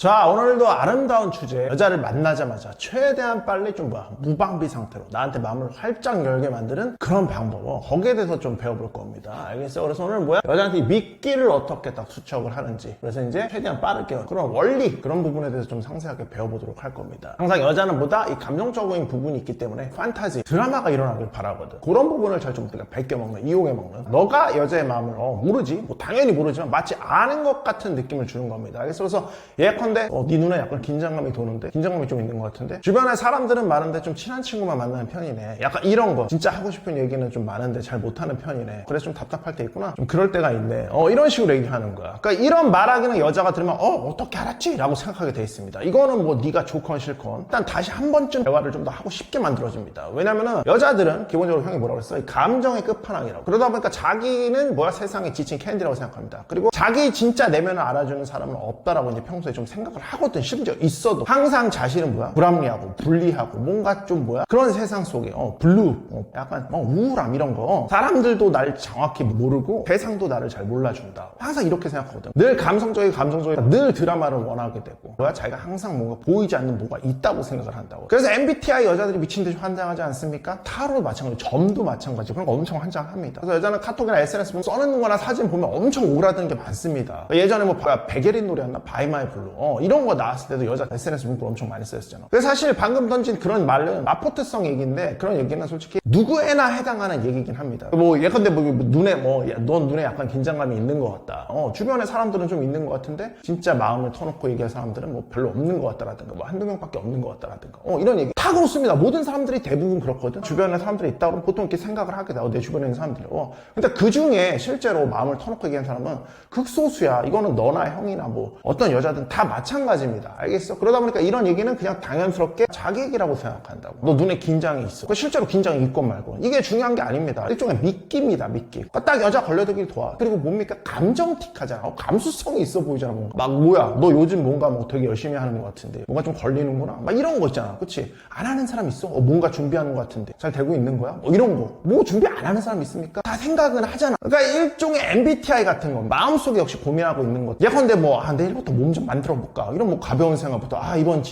자, 오늘도 아름다운 주제, 여자를 만나자마자 최대한 빨리 무방비 상태로 나한테 마음을 활짝 열게 만드는 그런 방법, 거기에 대해서 좀 배워볼 겁니다. 알겠어요? 그래서 오늘 여자한테 미끼를 어떻게 딱 수척을 하는지, 그래서 이제 최대한 빠르게 그런 원리, 그런 부분에 대해서 좀 상세하게 배워보도록 할 겁니다. 항상 여자는 이 감정적인 부분이 있기 때문에 판타지, 드라마가 일어나길 바라거든. 그런 부분을 잘 좀 베껴먹는, 이용해먹는, 너가 여자의 마음을 모르지, 당연히 모르지만 마치 아는 것 같은 느낌을 주는 겁니다. 알겠어? 그래서 예컨대 네 눈에 약간 긴장감이 도는데, 긴장감이 좀 있는 것 같은데, 주변에 사람들은 많은데 좀 친한 친구만 만나는 편이네, 약간 이런 거, 진짜 하고 싶은 얘기는 좀 많은데 잘 못하는 편이네, 그래서 좀 답답할 때 있구나, 좀 그럴 때가 있네, 이런 식으로 얘기하는 거야. 그러니까 이런 말하기는 여자가 들으면 어떻게 알았지? 라고 생각하게 돼 있습니다. 이거는 네가 좋건 싫건 일단 다시 한 번쯤 대화를 좀 더 하고 싶게 만들어줍니다. 왜냐면은 여자들은 기본적으로 형이 뭐라고 그랬어? 감정의 끝판왕이라고. 그러다 보니까 자기는 세상에 지친 캔디라고 생각합니다. 그리고 자기 진짜 내면을 알아주는 사람은 없다라고 이제 평소에 좀 생각을 하거든. 심지어 있어도 항상 자신은 불합리하고 불리하고 뭔가 좀 그런 세상 속에 블루, 약간 우울함 이런 거, 사람들도 날 정확히 모르고 세상도 나를 잘 몰라준다, 항상 이렇게 생각하거든. 늘 감성적이고 늘 드라마를 원하게 되고, 자기가 항상 뭔가 보이지 않는 뭐가 있다고 생각을 한다고. 그래서 MBTI 여자들이 미친듯이 환장하지 않습니까? 타로도 마찬가지, 점도 마찬가지, 그런 거 엄청 환장합니다. 그래서 여자는 카톡이나 SNS 보면 써놓는 거나 사진 보면 엄청 오그라드는 게 많습니다. 예전에 백예린 노래였나? 바이 마이 블루, 이런 거 나왔을 때도 여자 SNS 문구 엄청 많이 쓰였잖아. 그래서 사실 방금 던진 그런 말은 마포트성 얘기인데, 그런 얘기는 솔직히 누구에나 해당하는 얘기긴 합니다. 예컨대 넌 눈에 약간 긴장감이 있는 것 같다, 주변에 사람들은 좀 있는 것 같은데 진짜 마음을 터놓고 얘기할 사람들은 별로 없는 것 같다라든가, 한두 명밖에 없는 것 같다라든가, 이런 얘기 다 그렇습니다. 모든 사람들이 대부분 그렇거든. 주변에 사람들이 있다 그러면 보통 이렇게 생각을 하게 돼. 내 주변에 있는 사람들이. 근데 그 중에 실제로 마음을 터놓고 얘기하는 사람은 극소수야. 이거는 너나 형이나 어떤 여자든 다 마찬가지입니다. 알겠어? 그러다 보니까 이런 얘기는 그냥 당연스럽게 자기 얘기라고 생각한다고. 너 눈에 긴장이 있어. 실제로 긴장이 있건 말고, 이게 중요한 게 아닙니다. 일종의 미끼입니다. 미끼. 딱 여자 걸려들길 도와. 그리고 뭡니까? 감정틱하잖아. 감수성이 있어 보이잖아. 너 요즘 뭔가 되게 열심히 하는 것 같은데 뭔가 좀 걸리는구나, 이런 거 있잖아. 그치? 안 하는 사람 있어? 뭔가 준비하는 것 같은데 잘 되고 있는 거야? 이런 거. 준비 안 하는 사람 있습니까? 다 생각은 하잖아. 그러니까 일종의 MBTI 같은 거, 마음속에 역시 고민하고 있는 것. 예컨대 내일부터 몸 좀 만들어 볼까, 이런 가벼운 생각부터 이번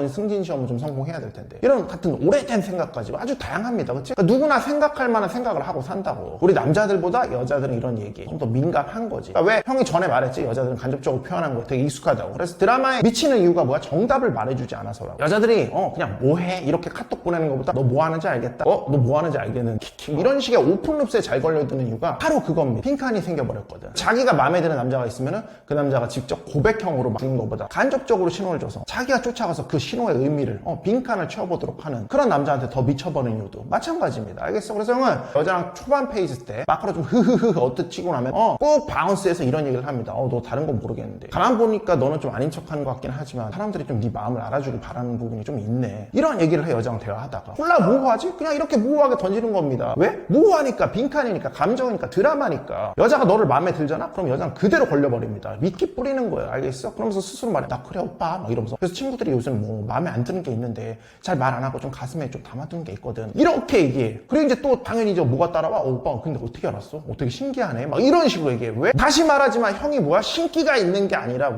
승진 시험을 좀 성공해야 될 텐데, 이런 같은 오래된 생각까지 아주 다양합니다. 그치? 그러니까 누구나 생각할 만한 생각을 하고 산다고. 우리 남자들보다 여자들은 이런 얘기에 좀 더 민감한 거지. 그러니까 왜 형이 전에 말했지, 여자들은 간접적으로 표현하는 거 되게 익숙하다고. 그래서 드라마에 미치는 이유가 정답을 말해주지 않아서라고. 여자들이 그냥 뭐해? 이렇게 카톡 보내는 것보다 너 뭐 하는지 알겠다? 너 뭐 하는지 알겠는 키키, 이런 식의 오픈룹스에 잘 걸려드는 이유가 바로 그겁니다. 핑칸이 생겨버렸거든. 자기가 마음에 드는 남자가 있으면은 그 남자가 직접 고백형으로 막는 것보다 간접적으로 신호를 줘서 자기가 쫓아가서 그 신호의 의미를 빈칸을 채워보도록 하는 그런 남자한테 더 미쳐버리는 이유도 마찬가지입니다. 알겠어? 그래서 형은 여자랑 초반 페이지 때 마크로 좀 흐흐흐 어떻게 치고 나면 꼭 바운스해서 이런 얘기를 합니다. 너 다른 건 모르겠는데 가만 보니까 너는 좀 아닌 척하는 것 같긴 하지만 사람들이 좀 네 마음을 알아주길 바라는 부분이 좀 있네. 이런 얘기를 해, 여자랑 대화하다가. 콜라 모호하지? 그냥 이렇게 모호하게 던지는 겁니다. 왜? 모호하니까, 빈칸이니까, 감정이니까, 드라마니까. 여자가 너를 마음에 들잖아? 그럼 여자는 그대로 걸려버립니다. 미끼 뿌리는 거예요. 알겠어? 그러면서 스스로 말해. 나 그래 오빠, 이러면서. 그래서 친구들이 요새는 마음에 안 드는 게 있는데 잘 말 안 하고 좀 가슴에 좀 담아두는 게 있거든, 이렇게 얘기해. 그리고 이제 또 당연히 뭐가 따라와? 오빠 근데 어떻게 알았어? 되게 신기하네, 이런 식으로 얘기해. 왜? 다시 말하지만 형이 신기가 있는 게 아니라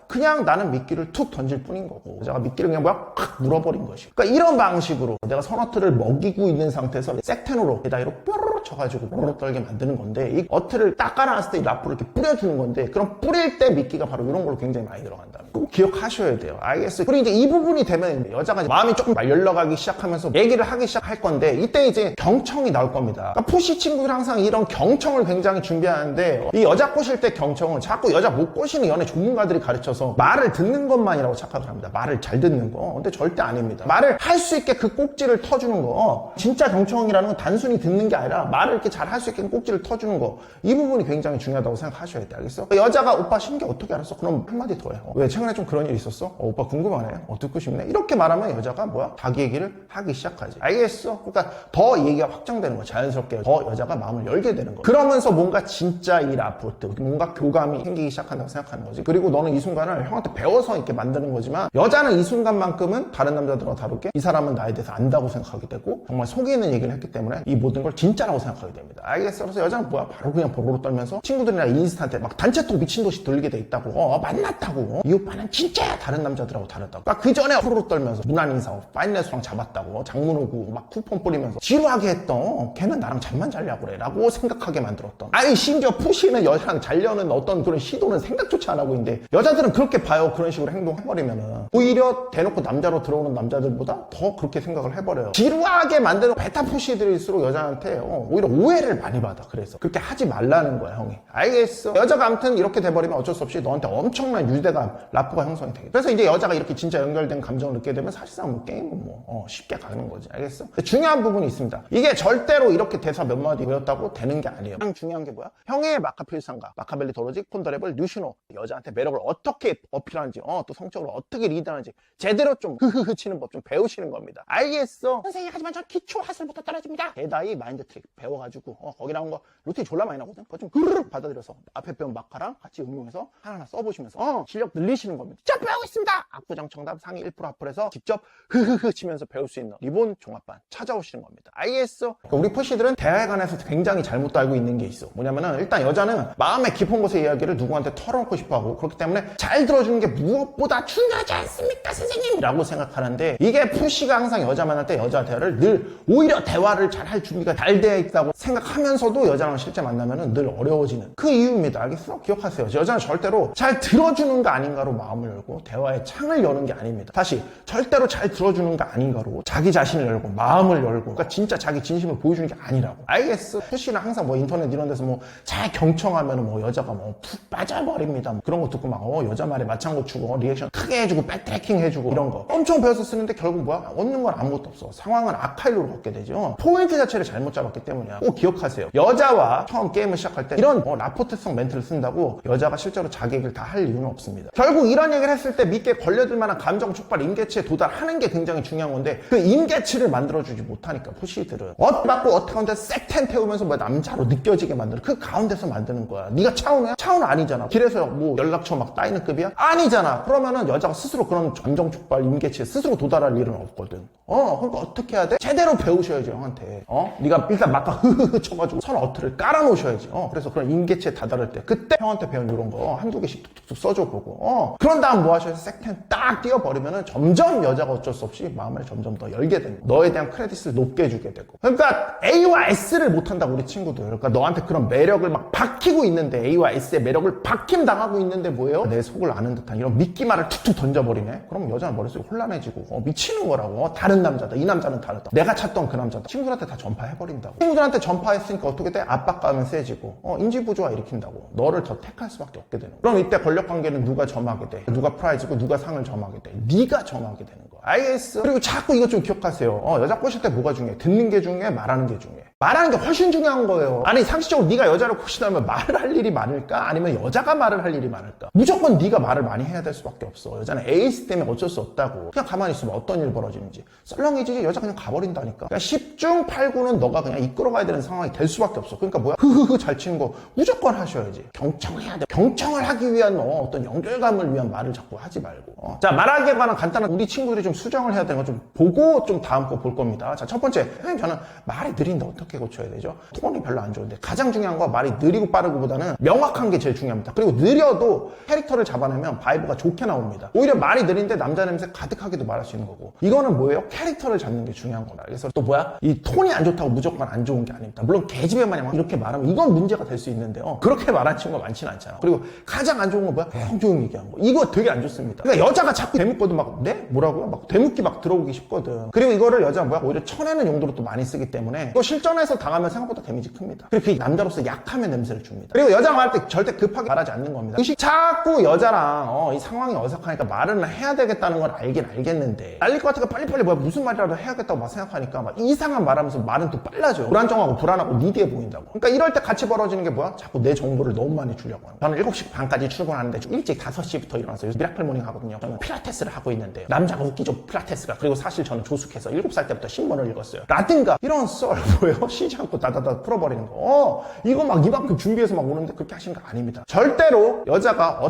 그냥 나는 미끼를 툭 던질 뿐인 거고, 여자가 미끼를 그냥 팍 물어버린 것이. 그러니까 이런 방식으로 내가 선어트를 먹이고 있는 상태에서 색텐으로 에다이로 뾰로로 쳐가지고 뽀로로 떨게 만드는 건데, 이 어트를 딱 깔아놨을 때 이 라프를 이렇게 뿌려주는 건데, 그럼 뿌릴 때 미끼가 바로 이런 걸로 굉장히 많이 들어간다. 꼭 기억하셔야 돼요. 알겠어요? 그리고 이제 이 부분이 되면 여자가 마음이 조금 열려가기 시작하면서 얘기를 하기 시작할 건데, 이때 이제 경청이 나올 겁니다. 그러니까 푸시 친구들 항상 이런 경청을 굉장히 준비하는데, 이 여자 꼬실 때 경청은 자꾸 여자 못 꼬시는 연애 전문가들이 가르쳐서 말을 듣는 것만이라고 착각을 합니다. 말을 잘 듣는 거. 근데 절대 아닙니다. 말을 할 수 있게 그 꼭지를 터주는 거. 진짜 경청이라는 건 단순히 듣는 게 아니라 말을 이렇게 잘 할 수 있게 꼭지를 터주는 거. 이 부분이 굉장히 중요하다고 생각하셔야 돼. 알겠어? 여자가 오빠 신기 어떻게 알았어? 그럼 한마디 더 해. 왜? 최근에 좀 그런 일 있었어? 오빠 궁금하네. 듣고 싶네. 이렇게 말하면 여자가 자기 얘기를 하기 시작하지. 알겠어? 그러니까 더 얘기가 확장되는 거야. 자연스럽게 더 여자가 마음을 열게 되는 거야. 그러면서 뭔가 진짜 이 라포트, 뭔가 교감이 생기기 시작한다고 생각하는 거지. 그리고 너는 이 순간을 형한테 배워서 이렇게 만드는 거지만, 여자는 이 순간만큼은 다른 남자들과 다르게 이 사람은 나에 대해서 안다고 생각하게 되고 정말 속에 있는 얘기를 했기 때문에 이 모든 걸 진짜라고 생각합니다. 생각하게 됩니다. 알겠어? 그래서 여자는 뭐야? 바로 그냥 보로로 떨면서 친구들이나 인스타한테 막 단체톡 미친듯이 돌리게 돼 있다고. 만났다고. 이 오빠는 진짜 다른 남자들하고 다르다고. 그러니까 그 전에 포로로 떨면서 무난 인사하고 파인애스랑 잡았다고. 장문 오고 막 쿠폰 뿌리면서 지루하게 했던 걔는 나랑 잠만 자려고 그래 라고 생각하게 만들었던. 아니 심지어 푸시는 여자랑 자려는 어떤 그런 시도는 생각조차 안 하고 있는데 여자들은 그렇게 봐요. 그런 식으로 행동해버리면은 오히려 대놓고 남자로 들어오는 남자들보다 더 그렇게 생각을 해버려요. 지루하게 만드는 베타 푸시들일수록 여자한테 오히려 오해를 많이 받아. 그래서 그렇게 하지 말라는 거야 형이. 알겠어? 여자가 아무튼 이렇게 돼버리면 어쩔 수 없이 너한테 엄청난 유대감 라포가 형성이 되겠다. 그래서 이제 여자가 이렇게 진짜 연결된 감정을 느끼게 되면 사실상 뭐 게임은 뭐 쉽게 가는 거지. 알겠어? 중요한 부분이 있습니다. 이게 절대로 이렇게 대사 몇 마디 외웠다고 되는 게 아니에요. 가장 중요한 게 뭐야? 형의 마카필상가, 마카벨리 도로직, 폰더레블, 뉴시노. 여자한테 매력을 어떻게 어필하는지, 또 성적으로 어떻게 리드하는지 제대로 좀 흐흐흐 치는 법 좀 배우시는 겁니다. 알겠어? 선생님 하지만 전 기초 하술부터 떨어집니다. 대다이 마인드 트릭 배워가지고 거기 나온 거 루틴 졸라 많이 나거든. 그거 좀 흐르륵 받아들여서 앞에 배운 마카랑 같이 응용해서 하나하나 써보시면서 실력 늘리시는 겁니다. 직접 배우고 있습니다. 압구정 정답 상위 1% 합을해서 직접 흐흐흐 치면서 배울 수 있는 리본 종합반 찾아오시는 겁니다. 알겠어? 그러니까 우리 푸시들은 대화에 관해서 굉장히 잘못 알고 있는 게 있어. 뭐냐면은 일단 여자는 마음의 깊은 곳의 이야기를 누구한테 털어놓고 싶어하고 그렇기 때문에 잘 들어주는 게 무엇보다 중요하지 않습니까 선생님? 라고 생각하는데 이게 푸시가 항상 여자 만날 때 여자 대화를 늘 오히려 대화를 잘 할 준비가 잘 되어 있다고 생각하면서도 여자랑 실제 만나면은 늘 어려워지는 그 이유입니다. 알겠어? 기억하세요. 여자는 절대로 잘 들어주는가 아닌가로 마음을 열고 대화의 창을 여는 게 아닙니다. 다시 절대로 잘 들어주는가 아닌가로 자기 자신을 열고 마음을 열고 그러니까 진짜 자기 진심을 보여주는 게 아니라고. 알겠어? 푸시는 항상 뭐 인터넷 이런 데서 뭐 잘 경청하면은 뭐 여자가 뭐 푹 빠져버립니다. 뭐 그런 거 듣고 막 여자 말에 맞장구 추고 리액션 크게 해주고 백트래킹 해주고 이런 거 엄청 배워서 쓰는데 결국 뭐야? 얻는 건 아무것도 없어. 상황은 악화일로 걷게 되죠. 포인트 자체를 잘못 잡았기 때문이야. 꼭 기억하세요. 여자와 처음 게임을 시작할 때 이런 라포트성 멘트를 쓴다고 여자가 실제로 자기 얘기를 다 할 이유는 없습니다. 결국 이런 얘기를 했을 때 믿게 걸려들 만한 감정 촉발 임계치에 도달하는 게 굉장히 중요한 건데 그 임계치를 만들어주지 못하니까 푸시들은 맞고 가운데 색10 태우면서 뭐 남자로 느껴지게 만드는 그 가운데서 만드는 거야. 네가 차은우야? 차은우 아니잖아. 길에서 뭐 연락처 막 따이는 급이야? 아니잖아. 그러면은 여자가 스스로 그런 감정 촉발 임계치에 스스로 도달할 일은 없거든. 그러니까 어떻게 해야 돼? 제대로 배우셔야지 형한테. 네가 일단 막가 흐흐흐 쳐가지고 선 어트를 깔아놓으셔야지. 그래서 그런 임계치에 다다를 때 그때 형한테 배운 이런 거 한두 개씩 툭툭툭 써줘 보고 그런 다음 뭐 하셔야 색10 딱 띄워버리면은 점점 여자가 어쩔 수 없이 마음을 점점 더 열게 되는 거야. 너에 대한 크레딧을 높게 주게 되고. 그러니까 A와 S를 못한다 우리 친구들. 그러니까 너한테 그런 매력을 막 박히고 있는데 A와 S의 매력을 박힘 당하고 있는데 뭐예요? 내 속을 아는 듯한 이런 미끼말을 툭툭 던져버리네. 그럼 여자는 머릿속이 혼란해지고 미치는 거라고. 다른 남자다. 이 남자는 다르다. 내가 찾던 그 남자다. 친구들한테 다 전파해버린다고. 친구들한테 전파했으니까 어떻게 돼? 압박감은 세지고 인지부조화 일으킨다고. 너를 더 택할 수밖에 없게 되는 거야. 그럼 이때 권력관계는 누가 점하게 돼? 누가 프라이즈고 누가 상을 점하게 돼? 네가 점하게 되는 거야. 알겠어? 그리고 자꾸 이것 좀 기억하세요. 여자 꼬실 때 뭐가 중요해? 듣는 게 중요해? 말하는 게 중요해? 말하는 게 훨씬 중요한 거예요. 아니 상식적으로 네가 여자를 꼬시다면 말을 할 일이 많을까? 아니면 여자가 말을 할 일이 많을까? 무조건 네가 말을 많이 해야 될 수밖에 없어. 여자는 에이스 때문에 어쩔 수 없다고. 그냥 가만히 있으면 어떤 일 벌어지는지 썰렁해지지 여자 그냥 가버린다니까. 그러니까 10중 8구는 너가 그냥 이끌어가야 되는 상황이 될 수밖에 없어. 그러니까 뭐야? 흐흐흐 잘 치는 거 무조건 하셔야지. 경청해야 돼. 경청을 하기 위한 어떤 연결감을 위한 말을 자꾸 하지 말고. 자, 말하기에 관한 간단한 우리 친구들이 좀 수정을 해야 되는 거 좀 보고 좀 다음 거 볼 겁니다. 자, 첫 번째, 선생님 저는 말이 느린데 어떻게 고쳐야 되죠? 톤이 별로 안 좋은데 가장 중요한 거 말이 느리고 빠르고보다는 명확한 게 제일 중요합니다. 그리고 느려도 캐릭터를 잡아내면 바이브가 좋게 나옵니다. 오히려 말이 느린데 남자 냄새 가득하게도 말할 수 있는 거고 이거는 뭐예요? 캐릭터를 잡는 게 중요한 거다. 그래서 또 뭐야? 이 톤이 안 좋다고 무조건 안 좋은 게 아닙니다. 물론 계집애 마냥 이렇게 말하면 이건 문제가 될 수 있는데요. 그렇게 말하는 친구가 많지는 않잖아. 그리고 가장 안 좋은 건 뭐야? 조용히 얘기하는 거. 이거 되게 안 좋습니다. 그러니까 여자가 자꾸 대묻거든 막 네? 뭐라고요? 막 대묻기 막 들어오기 쉽거든. 그리고 이거를 여자가 뭐야? 오히려 쳐내는 용도로 또 많이 쓰기 때문에 또 실전에서 당하면 생각보다 데미지 큽니다. 그리고 그 남자로서 약함의 냄새를 줍니다. 그리고 여자가 말할 때 절대 급하게 말하지 않는 겁니다. 자꾸 여자랑 이 상황이 어색하니까 말을 해야 되겠다는 걸 알긴 알겠는데 날릴 것 같으니까 빨리빨리 뭐야 무슨 말이라도 해야겠다고 막 생각하니까 막 이상한 말하면서 말은 또 빨라져. 불안정하고 불안하고 니디해 보인다고. 그러니까 이럴 때 같이 벌어지는 게 뭐야? 자꾸 내 정보를 너무 많이 주려고 하는 거야. 저는 7시 반까지 출근하는데 좀 일찍 5시부터 일어나서 요즘 미라클 모닝 하거든요. 저는 필라테스를 하고 있는데 남자가 웃기죠 필라테스가. 그리고 사실 저는 조숙해서 7살 때부터 신문을 읽었어요. 라든가 이런 썰 뭐예요? 쉬지 않고 다다다 풀어버리는 거. 이거 막 이만큼 준비해서 막 오는데 그렇게 하시는 거 아닙니다. 절대로 여자가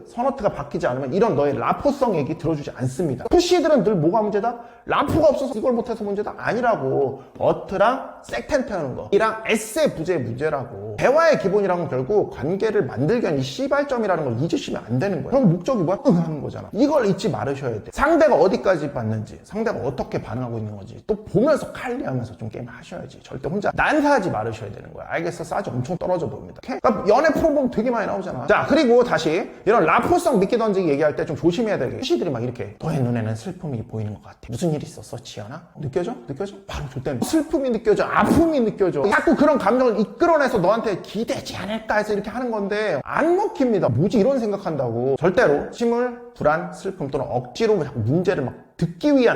선어트가 바뀌지 않으면 이런 너의 라포성 얘기 들어주지 않습니다. 푸시들은 늘 뭐가 문제다? 라포가 없어서 이걸 못해서 문제다? 아니라고. 어트랑 섹텐 태우는 거 이랑 에세 부재의 문제라고. 대화의 기본이란 건 결국 관계를 만들기 위한 이 시발점이라는 걸 잊으시면 안 되는 거예요. 그럼 목적이 뭐야? 응 하는 거잖아. 이걸 잊지 말으셔야 돼. 상대가 어디까지 봤는지, 상대가 어떻게 반응하고 있는 건지 또 보면서 칼리하면서 좀 게임 하셔야지. 절대 혼자 난사하지 말으셔야 되는 거야. 알겠어? 싸지 엄청 떨어져 보입니다. 오케이? 그러니까 연애 프로 보면 되게 많이 나오잖아. 자, 그리고 다시 이런 라포성 믿기 던지기 얘기할 때 좀 조심해야 되게. 푸시들이 막 이렇게 너의 눈에는 슬픔이 보이는 것 같아. 무슨 일 있었어, 지연아? 느껴져? 느껴져? 바로 줄 때는 슬픔이 느껴져, 아픔이 느껴져. 자꾸 그런 감정을 이끌어내서 너한테 기대지 않을까 해서 이렇게 하는 건데 안 먹힙니다. 뭐지 이런 생각한다고. 절대로 침울, 불안, 슬픔 또는 억지로 자꾸 문제를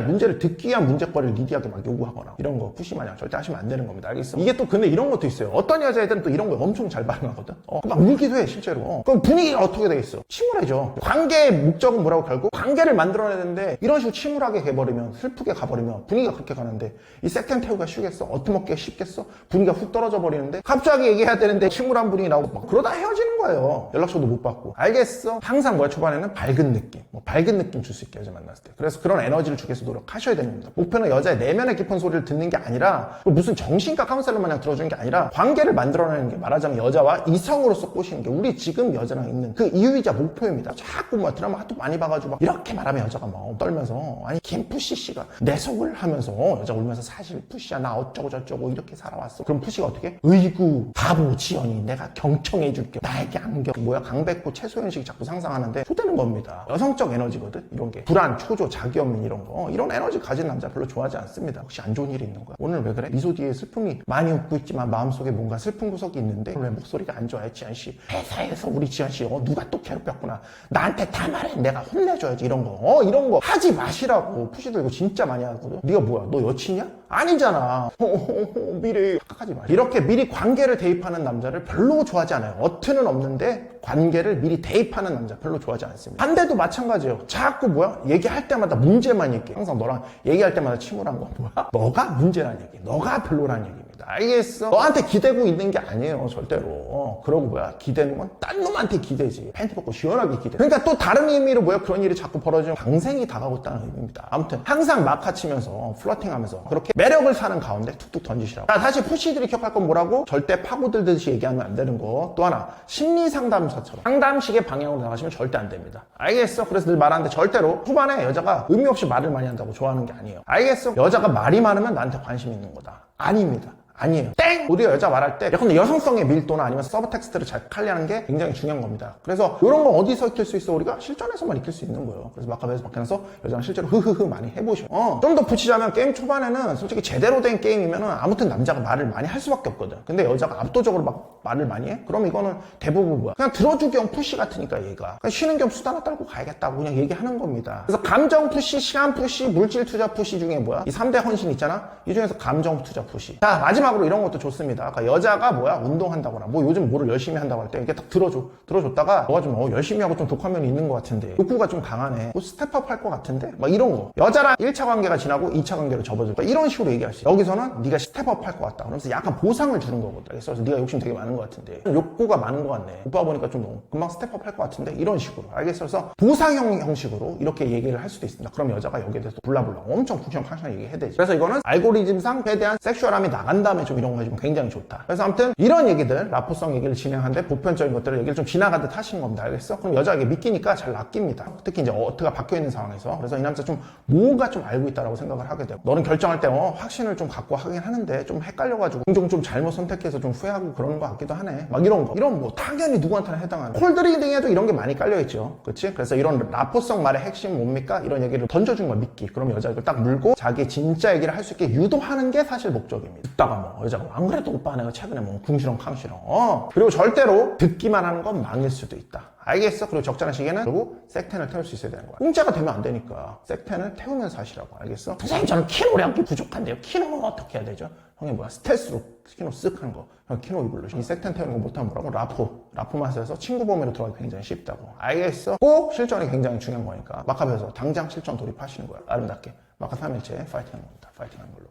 문제를 듣기 위한 문제거리를 니디하게 막 요구하거나 이런 거 푸시 마냥 절대 하시면 안 되는 겁니다. 알겠어? 이게 또 근데 이런 것도 있어요. 어떤 여자애들은 또 이런 거 엄청 잘 반응하거든. 막 울기도 해 실제로. 그럼 분위기가 어떻게 되겠어? 침울해져. 관계의 목적은 뭐라고? 결국 관계를 만들어내야 되는데 이런 식으로 침울하게 해버리면, 슬프게 가버리면 분위기가 그렇게 가는데 이 섹텐 태우기가 쉬겠어? 어트먹기가 쉽겠어? 분위기가 훅 떨어져 버리는데 갑자기 얘기해야 되는데 침울한 분위기 나오고 막 그러다 헤어지는 거예요. 연락처도 못 받고. 알겠어? 항상 뭐야? 초반에는 밝은 느낌, 밝은 느낌 줄 수 있게 여자 만났을 때. 그래서 그런 에너지를 주기 위해서 노력하셔야 됩니다. 목표는 여자의 내면의 깊은 소리를 듣는 게 아니라 무슨 정신과 카운셀러 마냥 들어주는 게 아니라 관계를 만들어내는 게, 말하자면 여자와 이성으로서 꼬시는 게 우리 지금 여자랑 있는 그 이유이자 목표입니다. 자꾸 뭐 드라마 하도 많이 봐가지고 막 이렇게 말하면 여자가 막 떨면서 아니 김푸시 씨가 내 속을 하면서 여자 울면서 사실 푸시야 나 어쩌고 저쩌고 이렇게 살아왔어. 그럼 푸시가 어떻게? 으이구 바보 지연이 내가 경청해줄게. 나에게 안경 뭐야 강백호 최소연식이 자꾸 상상하는데 좋다는 겁니다. 여성적 에너지거든 이런 게. 불안, 초조, 자기연민 이런 거 이런 에너지 가진 남자 별로 좋아하지 않습니다. 혹시 안 좋은 일이 있는 거야? 오늘 왜 그래? 미소 뒤에 슬픔이 많이 웃고 있지만 마음속에 뭔가 슬픈 구석이 있는데 왜 목소리가 안 좋아요 지연씨? 회사에서 우리 지연씨 누가 또 괴롭혔구나. 나한테 다 말해. 내가 혼내줘야지 이런 거. 이런 거 하지 마시라고. 푸시들 이거 진짜 많이 하거든. 네가 뭐야? 너 여친이야? 아니잖아. 미리 착각하지 마. 이렇게 미리 관계를 대입하는 남자를 별로 좋아하지 않아요. 어트는 없는데 관계를 미리 대입하는 남자 별로 좋아하지 않습니다. 반대도 마찬가지예요. 자꾸 뭐야? 얘기할 때마다 문제만 얘기해. 항상 너랑 얘기할 때마다 침울한 거 뭐야? 너가 문제란 얘기, 너가 별로란 얘기입니다. 알겠어? 너한테 기대고 있는 게 아니에요 절대로. 그러고 뭐야? 기대는 건 딴 놈한테 기대지. 팬티 벗고 시원하게 기대. 그러니까 또 다른 의미로 뭐야? 그런 일이 자꾸 벌어지면 방생이 다가오고 있다는 의미입니다. 아무튼 항상 막하치면서 플러팅하면서 그렇게 매력을 사는 가운데 툭툭 던지시라고. 자, 다시 푸시들이 기억할 건 뭐라고? 절대 파고들듯이 얘기하면 안 되는 거. 또 하나, 심리상담사처럼 상담식의 방향으로 나가시면 절대 안 됩니다. 알겠어? 그래서 늘 말하는데 절대로 후반에 여자가 의미 없이 말을 많이 한다고 좋아하는 게 아니에요. 알겠어? 여자가 말이 많으면 나한테 관심 있는 거다. 아닙니다. 아니에요. 땡! 우리가 여자 말할 때 근데 여성성의 밀도나 아니면 서브 텍스트를 잘 관리하는 게 굉장히 중요한 겁니다. 그래서 이런 거 어디서 익힐 수 있어? 우리가 실전에서만 익힐 수 있는 거예요. 그래서 마카베에서 밖에 나서 여자랑 실제로 흐흐흐 많이 해보셔. 좀 더 붙이자면 게임 초반에는 솔직히 제대로 된 게임이면은 아무튼 남자가 말을 많이 할 수밖에 없거든. 근데 여자가 압도적으로 막 말을 많이 해? 그럼 이거는 대부분 뭐야? 그냥 들어주기 겸 푸시 같으니까 얘가. 그냥 쉬는 겸 수다나 떨고 가야겠다고 그냥 얘기하는 겁니다. 그래서 감정 푸시, 시간 푸시, 물질 투자 푸시 중에 뭐야? 이 3대 헌신 있잖아? 이 중에서 감정 투자 푸시. 자, 마지막으로 이런 것도 좋습니다. 그러니까 여자가 뭐야? 운동한다거나 뭐 요즘 뭐를 열심히 한다고 할 때 이렇게 딱 들어줬다가 너가 좀 열심히 하고 좀 독한 면이 있는 것 같은데 욕구가 좀 강하네. 뭐 스텝업 할 것 같은데? 막 이런 거. 여자랑 1차 관계가 지나고 2차 관계로 접어들까? 이런 식으로 얘기할 수 있어. 여기서는 네가 스텝업 할 것 같다. 그러면서 약간 보상을 주는 거거든. 그래서 네가 욕심 되게 많은 것 같은데 욕구가 많은 것 같네. 오빠 보니까 좀 너무 금방 스텝업 할 것 같은데 이런 식으로. 알겠어? 그래서 보상형 형식으로 이렇게 얘기를 할 수도 있습니다. 그럼 여자가 여기에 대해서 블라블라 엄청 쿵샹쿵샹 얘기해야 되지. 그래서 이거는 알고리즘상 최대한 섹슈얼함이 나간 다음에 좀 이런 거 해주면 굉장히 좋다. 그래서 아무튼 이런 얘기들, 라포성 얘기를 진행하는데 보편적인 것들을 얘기를 좀 지나가듯 하시는 겁니다. 알겠어? 그럼 여자에게 믿기니까 잘 낚입니다. 특히 이제 어트가 바뀌어있는 상황에서. 그래서 이 남자 좀 뭔가 좀 알고 있다라고 생각을 하게 되고 너는 결정할 때 확신을 좀 갖고 하긴 하는데 좀 헷갈려가지고 종종 좀 잘못 선택해서 좀 후회하고 그러는 것 같기도 하네. 막 이런 거. 이런 뭐 당연히 누구한테나 해당하는 콜드리딩에도 이런 게 많이 깔려있죠. 그치? 그래서 이런 라포성 말의 핵심 뭡니까? 이런 얘기를 던져준 걸 믿기. 그럼 여자가 이걸 딱 물고 자기 진짜 얘기를 할 수 있게 유도하는 게 사실 목적입니다. 듣다가 뭐 여자가 안 그래도 오빠 내가 최근에 뭐 궁시렁 캉시렁 그리고 절대로 듣기만 하는 건 망일 수도 있다. 알겠어? 그리고 적절한 시기에는 그리고 섹텐을 태울 수 있어야 되는 거야. 공짜가 되면 안 되니까 섹텐을 태우면서 하시라고. 알겠어? 선생님 저는 키노량이 부족한데요. 키노는 어떻게 해야 되죠? 형이 뭐야? 스텔스로 키노 쓱 하는 거. 형 키노 이불로. 이 섹텐 태우는 거 못하면 뭐라고? 라포 맛에서 친구 범위로 들어가기 굉장히 쉽다고. 알겠어? 꼭 실전이 굉장히 중요한 거니까 마카베에서 당장 실전 돌입하시는 거야. 아름답게. 마카 3일째 파이팅 하는 겁니다. 파이팅 하는 걸로.